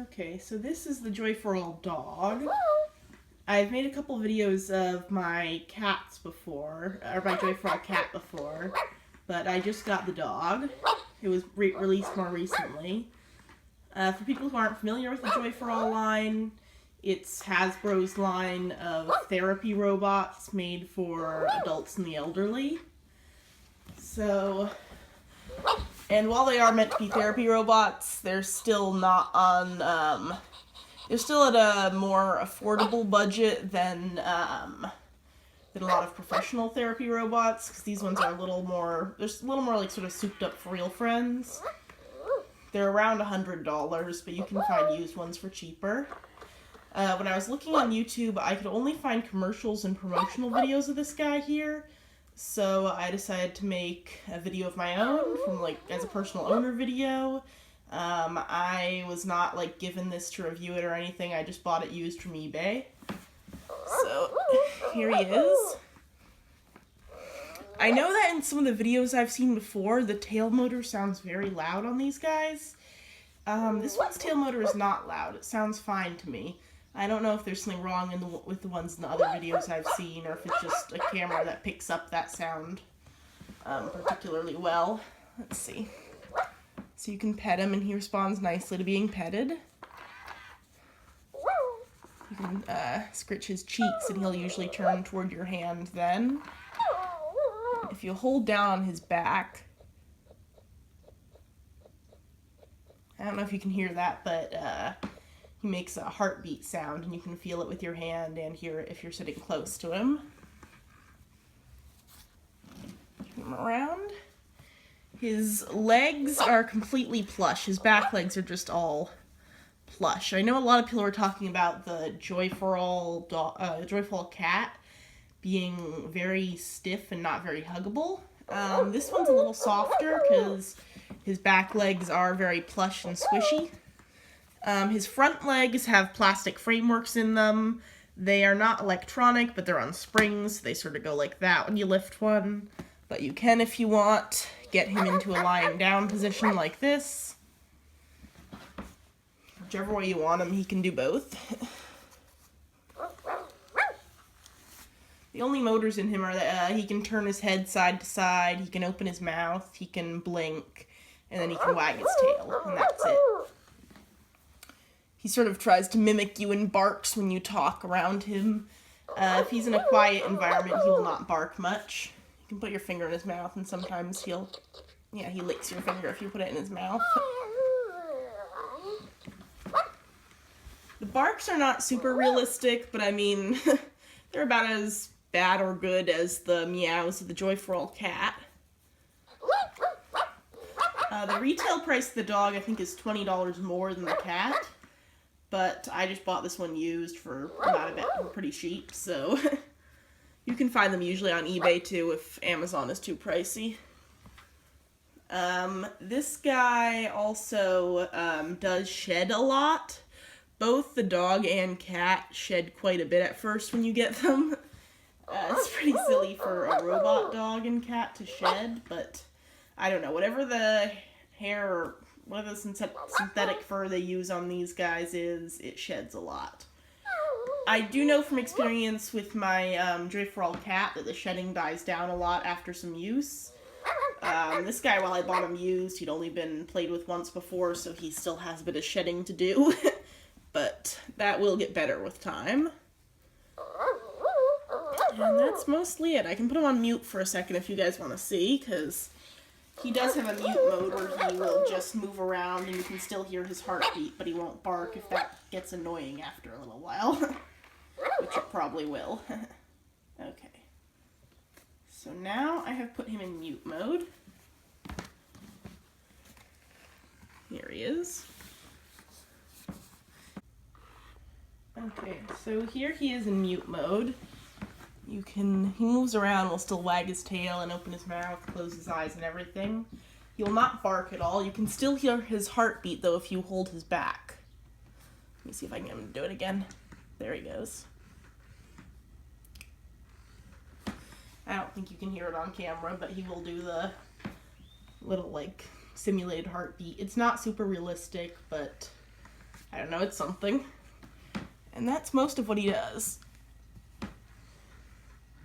Okay, so this is the Joy for All dog. I've made a couple videos of my cats before, or my Joy for All cat before, but I just got the dog. It was released more recently. For people who aren't familiar with the Joy for All line, it's Hasbro's line of therapy robots made for adults and the elderly. So, and while they are meant to be therapy robots, they're still not on, they're still at a more affordable budget than a lot of professional therapy robots, because these ones are a little more, they're a little more like sort of souped up for real friends. They're around $100, but you can find used ones for cheaper. When I was looking on YouTube, I could only find commercials and promotional videos of this guy here, so I decided to make a video of my own, from like as a personal owner video. I was not like given this to review it or anything. I just bought it used from eBay. So here he is. I know that in some of the videos I've seen before, the tail motor sounds very loud on these guys. This one's tail motor is not loud. It sounds fine to me. I don't know if there's something wrong with the ones in the other videos I've seen, or if it's just a camera that picks up that sound particularly well. Let's see. So you can pet him and he responds nicely to being petted. You can scritch his cheeks and he'll usually turn toward your hand then. If you hold down on his back, I don't know if you can hear that, but he makes a heartbeat sound, and you can feel it with your hand and hear it if you're sitting close to him. Turn him around. His legs are completely plush. His back legs are just all plush. I know a lot of people are talking about the Joy for All cat being very stiff and not very huggable. This one's a little softer because his back legs are very plush and squishy. His front legs have plastic frameworks in them. They are not electronic, but they're on springs. They sort of go like that when you lift one. But you can, if you want, get him into a lying down position like this. Whichever way you want him, he can do both. The only motors in him are that he can turn his head side to side, he can open his mouth, he can blink, and then he can wag his tail, and that's it. He sort of tries to mimic you and barks when you talk around him. If he's in a quiet environment, he will not bark much. You can put your finger in his mouth, and sometimes he licks your finger if you put it in his mouth. The barks are not super realistic, but I mean, they're about as bad or good as the meows of the Joy for All cat. The retail price of the dog, I think, is $20 more than the cat. But I just bought this one used for about a bit, pretty cheap, so you can find them usually on eBay too if Amazon is too pricey. This guy also does shed a lot. Both the dog and cat shed quite a bit at first when you get them. It's pretty silly for a robot dog and cat to shed, but I don't know, whatever the hair or whatever the synthetic fur they use on these guys is, it sheds a lot. I do know from experience with my Joy for All cat that the shedding dies down a lot after some use. This guy, while I bought him used, he'd only been played with once before, so he still has a bit of shedding to do. But that will get better with time. And that's mostly it. I can put him on mute for a second if you guys want to see, because he does have a mute mode where he will just move around and you can still hear his heartbeat, but he won't bark if that gets annoying after a little while. Which it probably will. Okay. So now I have put him in mute mode. Here he is. Okay, so here he is in mute mode. He moves around, will still wag his tail and open his mouth, close his eyes and everything. He will not bark at all. You can still hear his heartbeat though if you hold his back. Let me see if I can get him to do it again. There he goes. I don't think you can hear it on camera, but he will do the little like simulated heartbeat. It's not super realistic, but I don't know, it's something. And that's most of what he does.